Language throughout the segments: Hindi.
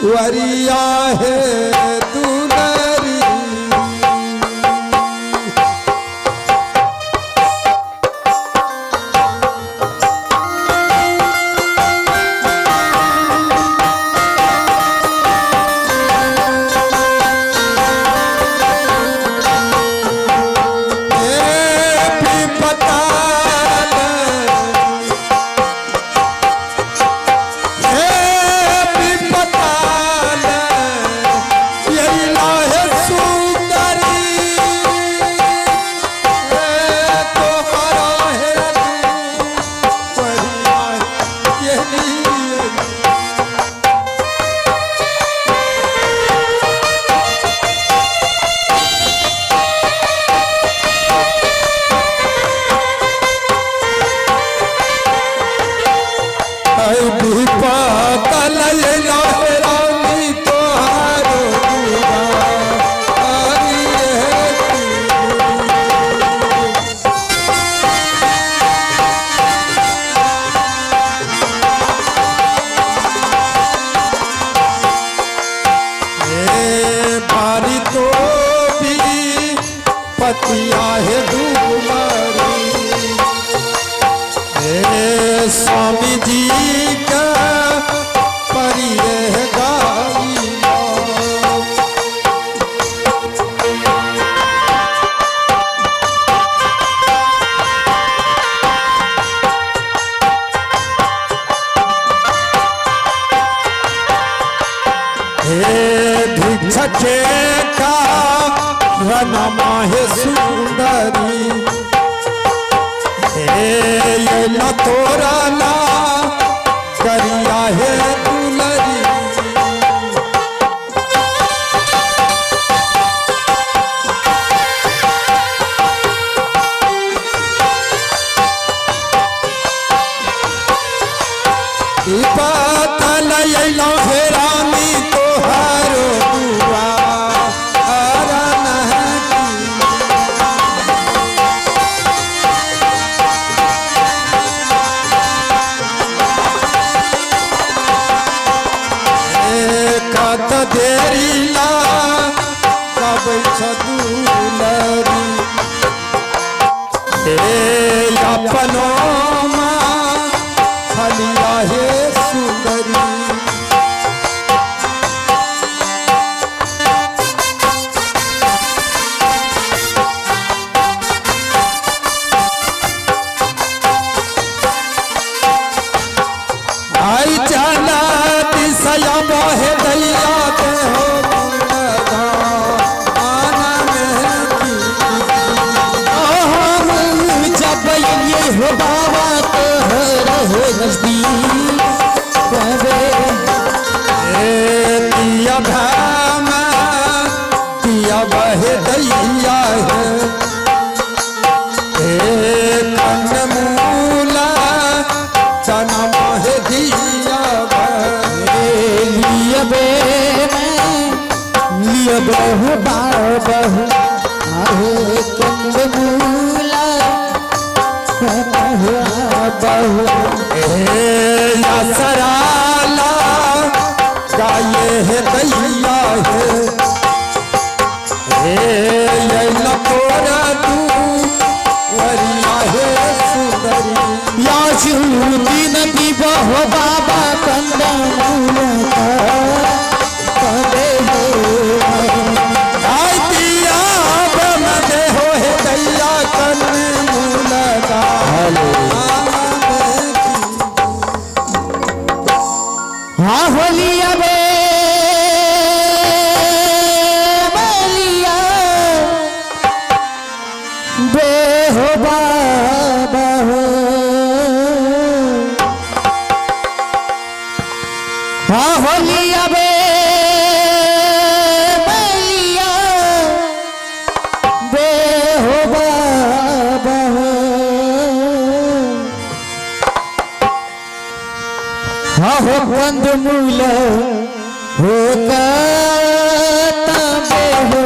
वरिया है दुलरी पतिया है दुलारी स्वामी जी का परी गाई भिक्षके का रमा है सुंदरी ये न तोरा ना करिया है दुलरी पतल ये हे रामी तोहारो दुआ देरी ला कब दुलरी अपनो फलिया है सुंदरी आई चला दिशया मोहे दैया हो बाबा तो रहे नजदीक दिया धाम दिया बहे दैया है कन्नमूला जन्म है दिया लिया बे लिया बहु बाबा कन्नमूला बहु सराला गाये है दैया है न तोरा तू वरिया है सुंदरी या शिवती नदी बहु बाबा कंदमूला कदे दिया बमदे हो है दैया कन्नमूला का हाँ होलिया बे बलिया बे हो बाबा हो हाँ होलिया बे बलिया बे हो बाबा हो हाँ हो कंदमूल हो तबे हो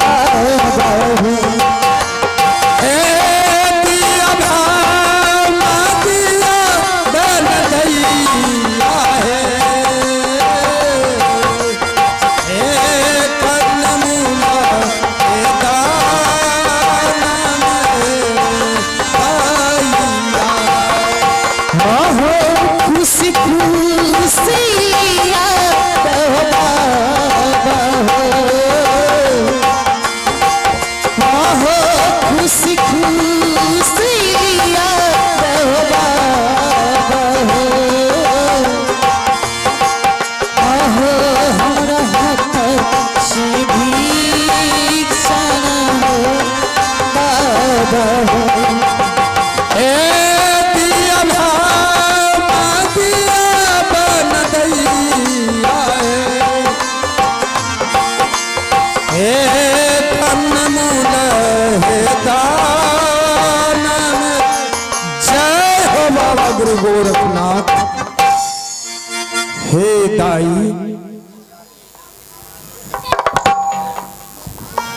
बाबा हो दिया धाम दिया बन दैया है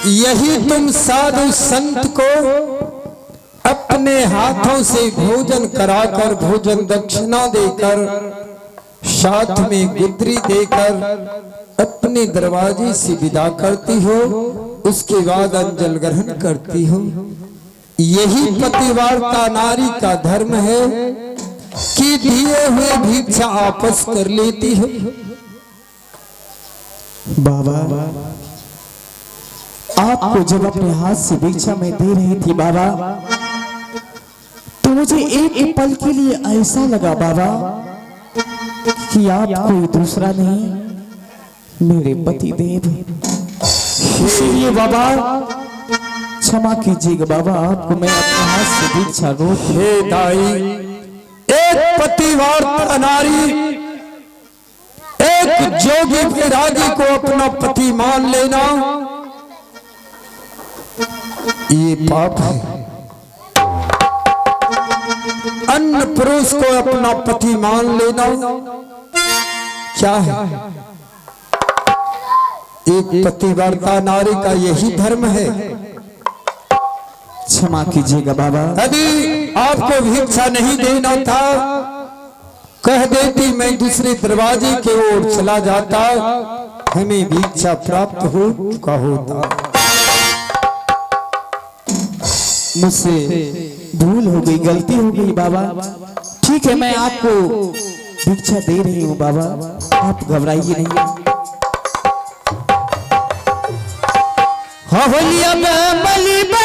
यही तुम साधु संत को अपने हाथों से भोजन कराकर, भोजन दक्षिणा देकर, साथ में गुदरी देकर अपने दरवाजे से विदा करती हो, उसके बाद अंजल ग्रहण करती हो। यही पतिव्रता नारी का धर्म है कि दिए हुए भिक्षा आपस कर लेती है। बाबा, आपको जब अपने हाथ से भिक्षा में दे रही थी बाबा, तो मुझे एक पल के लिए ऐसा लगा बाबा कि आप कोई दूसरा नहीं, मेरे पति देव। इसलिए बाबा क्षमा कीजिएगा बाबा, आपको मैं अपने हाथ से भिक्षा रोक। हे दाई, एक पतिव्रता नारी, एक जोगी वैरागी को अपना पति मान लेना ये पाप है। अन्य पुरुष को अपना पति मान लेना क्या है? एक पतिव्रता नारी का यही धर्म है। क्षमा कीजिएगा बाबा। यदि आपको भिक्षा नहीं देना था, कह देती, मैं दूसरे दरवाजे की ओर चला जाता, हमें भिक्षा प्राप्त हो चुका होता। मुझसे भूल हो गई, गलती हो गई बाबा। ठीक है, मैं आपको भिक्षा दे रही हूँ बाबा, आप घबराइए नहीं। होलिया में मलिबा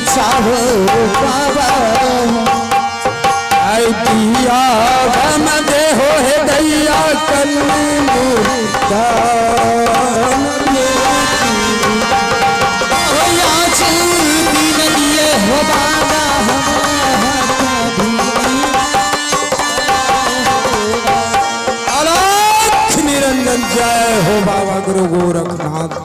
चाहो बाबा, आई दिया हम दे हो है दैया अलख निरंजन। जय हो बाबा गुरु गोरखनाथ।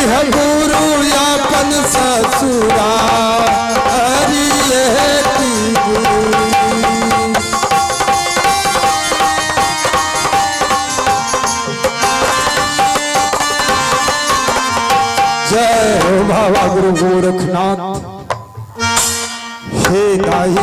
है गुरु यापन ससुरा हरिये की गुरु। जय हो बाबा गुरु गोरखनाथ। हे दाई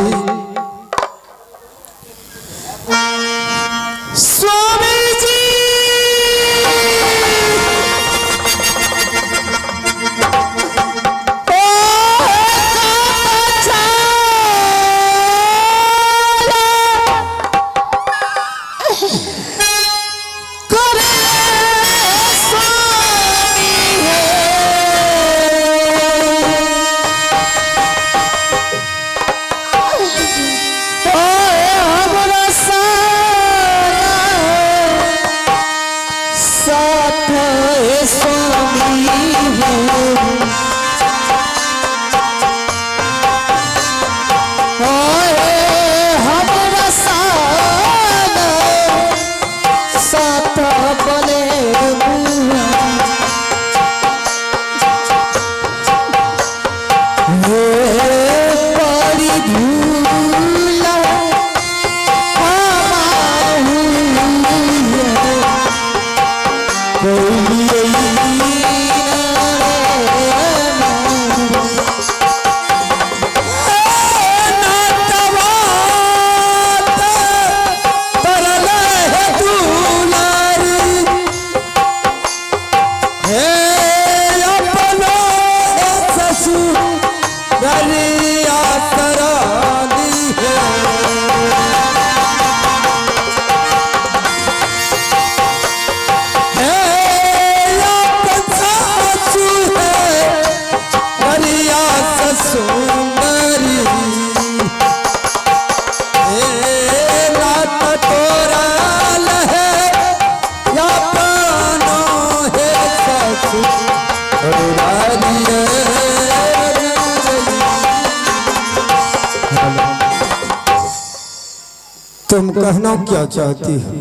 तुम कहना क्या चाहती हो?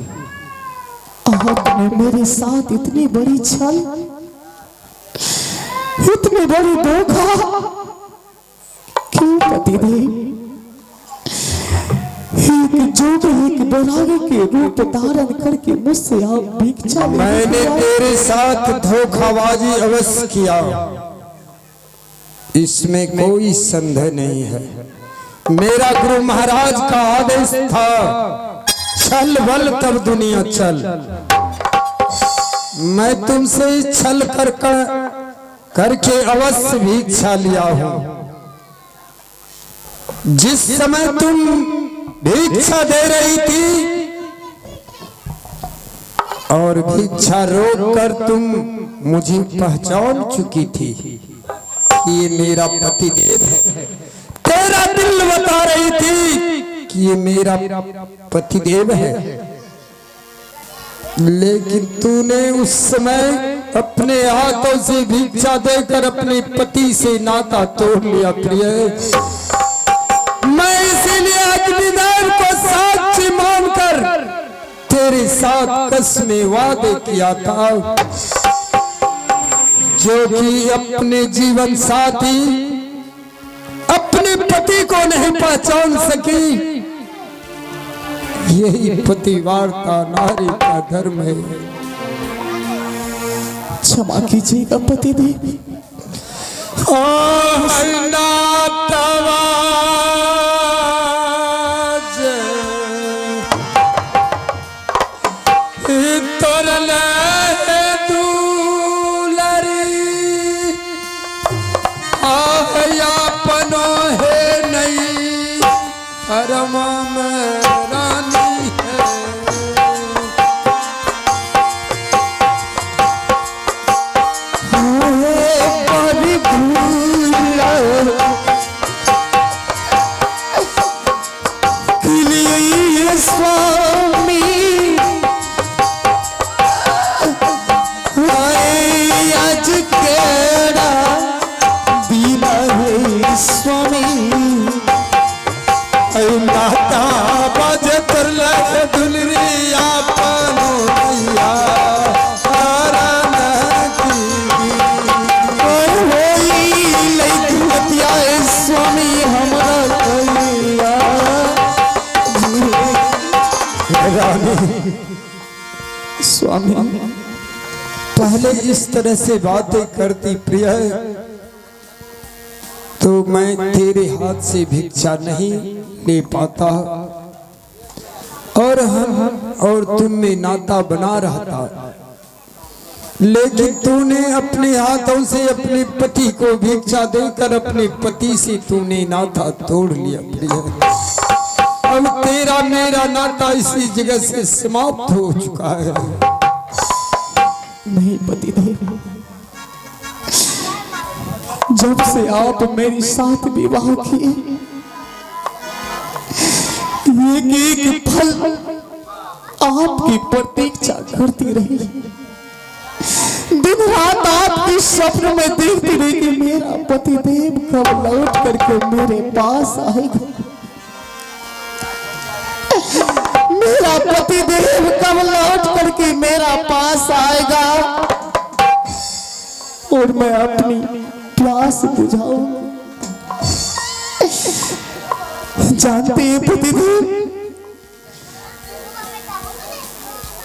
आपने मेरे साथ इतनी बड़ी छल, इतनी बड़ी धोखा क्यों पतिदेव? एक जोग, एक बैरागी के रूप धारण करके मुझसे आप भिक्षा लेने मैंने आए। तेरे साथ धोखाबाजी अवश्य किया, इसमें कोई संदेह नहीं है। मेरा गुरु महाराज का आदेश था, छल बल तब दुनिया चल। मैं तुमसे छल करके अवश्य भिक्षा लिया हूं। जिस समय तुम भिक्षा दे रही थी और भिक्षा रोक कर तुम मुझे पहचान चुकी थी कि ये मेरा पतिदेव है। तेरा दिल बता रही थी कि ये मेरा पतिदेव है, लेकिन तूने उस समय अपने हाथों से भिक्षा देकर अपने पति से नाता तोड़ लिया। प्रिय, मैं इसीलिए अग्निदेव को साक्षी मानकर तेरे साथ कसमें वादे किया था, जो कि अपने जीवन साथी अपने पति को नहीं पहचान सकी। यही पतिवार्ता नारी का धर्म है। क्षमा कीजिएगा पतिदेव। स्वामी, पहले इस तरह से बातें करती प्रिय तो मैं तेरे हाथ से भिक्षा नहीं ले पाता और हम और तुम में नाता बना रहता, लेकिन तूने अपने हाथों से अपने पति को भिक्षा देकर अपने पति से तूने नाता तोड़ लिया। प्रिय, अब तेरा मेरा नाता इसी जगह से समाप्त हो चुका है। नहीं पतिदेव, जब से आप मेरे साथ विवाह किए, एक एक पल आपकी प्रतीक्षा करती रही। दिन रात आपके स्वप्न में देखती रही कि मेरा पतिदेव कब लौट करके मेरे पास आएगा, मेरा पतिदेव कब लौट करके मेरा पास आएगा और मैं अपनी प्यास बुझाऊंगा। जानते हैं पतिदेव,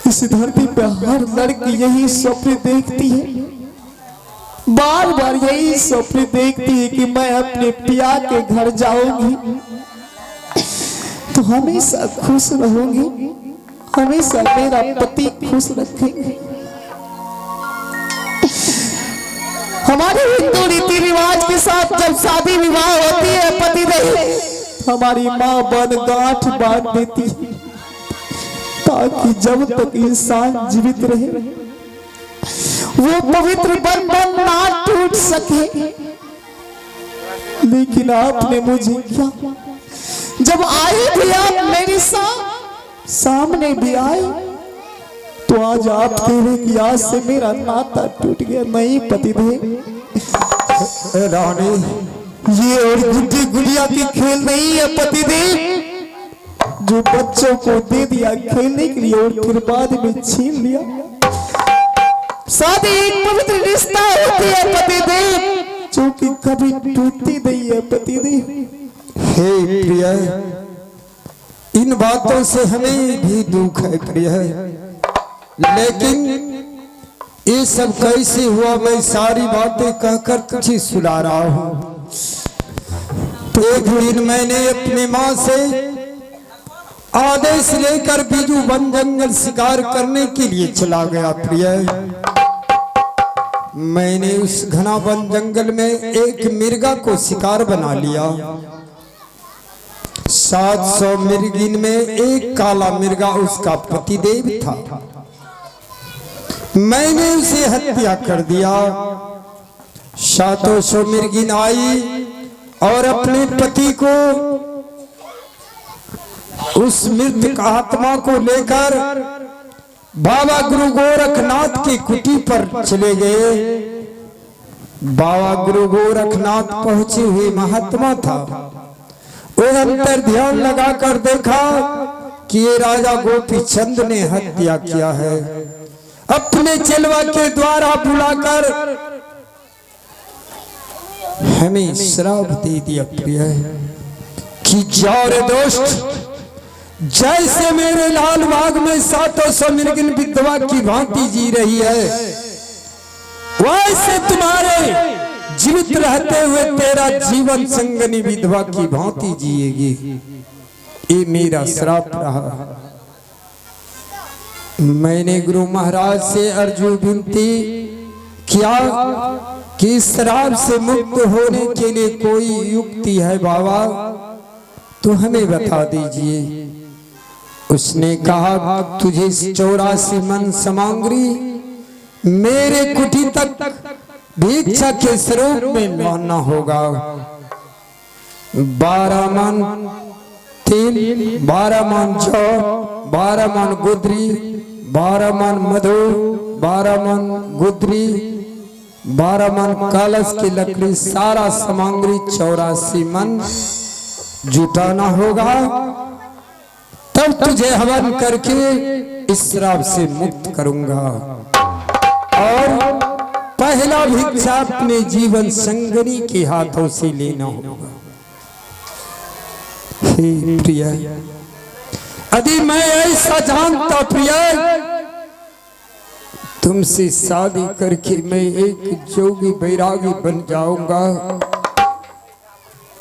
इस धरती पे हर लड़की यही स्वप्न देखती है, बार बार यही स्वप्न देखती है कि मैं अपने पिया के घर जाऊंगी तो हमेशा खुश रहूंगी, हमेशा मेरा पति खुश रखेंगे। हमारे हिंदू रीति रिवाज के साथ जब शादी विवाह होती है पतिदेव, हमारी माँ बन गांठ बांध देती है ताकि जब तक इंसान जीवित रहे वो पवित्र बंधन ना टूट सके। लेकिन आपने मुझे क्या, जब आई भी आप मेरे सामने भी आए तो आज आप कह रहे कि आज से मेरा नाता टूट गया। नहीं पतिदेव, रानी, ये और गुड्डी गुड़िया की खेल नहीं है पतिदेव, जो बच्चों को दे दिया खेलने के लिए और फिर बाद में छीन लिया। शादी एक पवित्र रिश्ता होती है पतिदेव, जो कि कभी टूटती नहीं है पतिदेव। हे प्रिय, इन बातों से हमें भी दुख है प्रिय, लेकिन ये सब कैसे हुआ मैं सारी बातें कहकर तुझे सुना रहा हूँ। एक दिन मैंने अपनी माँ से आदेश लेकर बीजू वन जंगल शिकार करने के लिए चला गया प्रिय। मैंने उस घना वन जंगल में एक मिर्गा को शिकार बना लिया। 700 मिर्गिन में एक काला मिर्गा उसका पतिदेव था। मैंने उसे हत्या कर दिया। 700 मिर्गिन आई और अपने पति को, उस मृत आत्मा को लेकर बाबा गुरु गोरखनाथ की कुटी पर चले गए। बाबा गुरु गोरखनाथ पहुंचे हुए महात्मा था। वो अंतर ध्यान लगाकर देखा कि ये राजा गोपी चंद ने हत्या किया है। अपने चेलवा के द्वारा बुलाकर हमें श्राप दे दिया प्रिय कि जाओ रे दोस्त, जैसे मेरे लाल बाग में 700 मिर्गिन विधवा की भांति जी रही है, वैसे तुम्हारे जीवित रहते हुए तेरा जीवन संगनी विधवा की भांति जिएगी। ये मेरा श्राप रहा। मैंने गुरु महाराज से अर्जुन विनती किया कि श्राप से मुक्त होने के लिए कोई युक्ति है बाबा, तो हमें बता दीजिए। उसने कहा तुझे 84 मन सामग्री मेरे कुटी तक भिक्षा के स्वरूप में लाना होगा। 12 मन तिल, 12 मन जौ, 12 मन गुदरी, 12 मन मधु, 12 मन गुदरी, 12 मन कलश की लकड़ी, सारा सामग्री 84 मन जुटाना होगा। तब तुझे हवन करके इस श्राप से मुक्त करूंगा। और पहला भिक्षा अपने जीवन संगनी के हाथों से लेना होगा। हे प्रिय, यदि मैं ऐसा जानता प्रिय, तुमसे शादी करके मैं एक जोगी बैरागी बन जाऊंगा,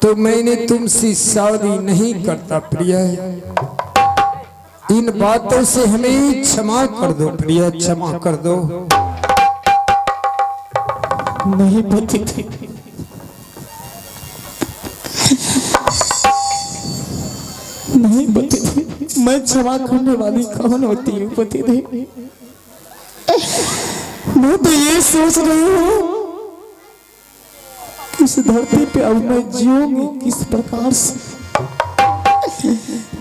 तो मैंने तुमसे शादी नहीं करता प्रिय। इन बातों से हमें क्षमा कर दो प्रिय, क्षमा कर दो। नहीं पति, नहीं पति, मैं क्षमा करने वाली कौन होती हूँ पति देव? मैं तो ये सोच रही हूँ इस धरती पे अब मैं जीऊंगी किस प्रकार से,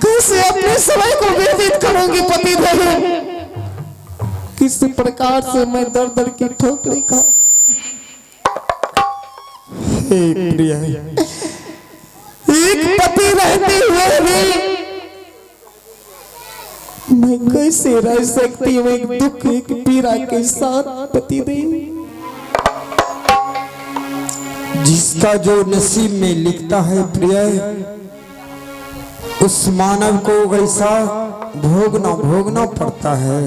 कैसे अपने समय को व्यतीत करूंगी पति देव, किस प्रकार से मैं दर दर की ठोकरें खा। हे प्रिय, एक पति रहते हुए भी मैं कैसे रह सकती हूँ एक दुख एक पीड़ा के साथ पति देव? जिसका जो नसीब में लिखता है प्रिय, उस मानव को वैसा भोगना पड़ता है।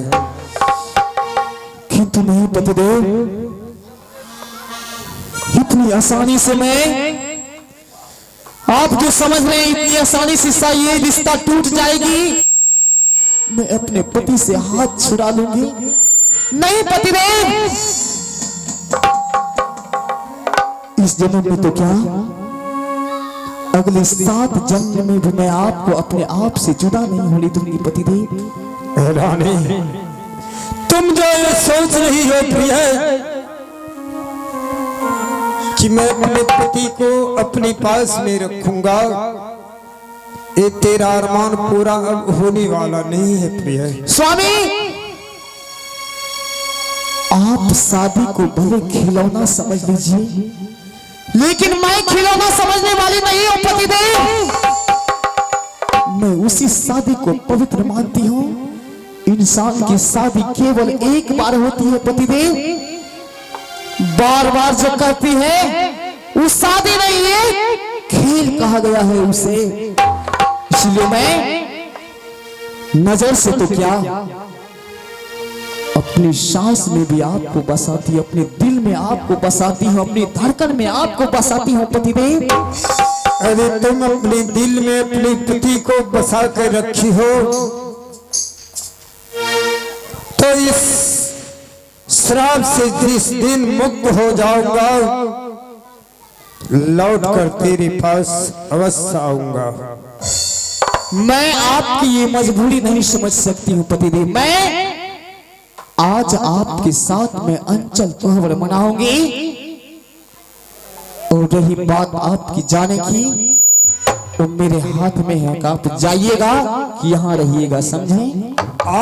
किंतु नहीं पति देव, इतनी आसानी से आप जो समझ रहे हैं इतनी आसानी से ये रिश्ता टूट जाएगी, मैं अपने पति से हाथ छुड़ा लूंगी। नहीं पतिदेव, इस जन्म में तो क्या, अगले 7 जन्म में भी मैं आपको अपने आप से जुदा नहीं होने दूंगी पतिदेव। रानी, तुम जो ये सोच रही हो प्रिय कि मैं अपने पति को अपने पास में रखूंगा, ये तेरा अरमान पूरा अब होने वाला नहीं है प्रिय। स्वामी, आप शादी को भले खिलौना समझ लीजिए, लेकिन मैं खिलौना समझने वाली नहीं हूं पतिदेव। मैं उसी शादी को पवित्र मानती हूं। इंसान की शादी केवल एक बार होती है पतिदेव, बार बार जो करती है वो शादी नहीं है, खेल कहा गया है उसे। इसलिए मैं नजर से तो क्या, अपनी सांस में भी आपको बसाती, अपने दिल में आपको बसाती हूँ, अपनी धड़कन में आपको बसाती हूँ पतिदेव। अरे तुम अपने दिल में अपने पति को बसा कर रखी हो, तो इस श्राप से जिस दिन मुक्त हो जाऊंगा, लौट कर तेरे पास अवश्य आऊंगा। मैं आपकी ये मजबूरी नहीं समझ सकती हूँ पतिदेव। मैं आज आपके साथ में अंचल त्योहार मनाऊंगी, और रही बात आपकी जाने की, तो मेरे हाथ में है कि आप जाइएगा कि यहाँ रहिएगा, समझे? आ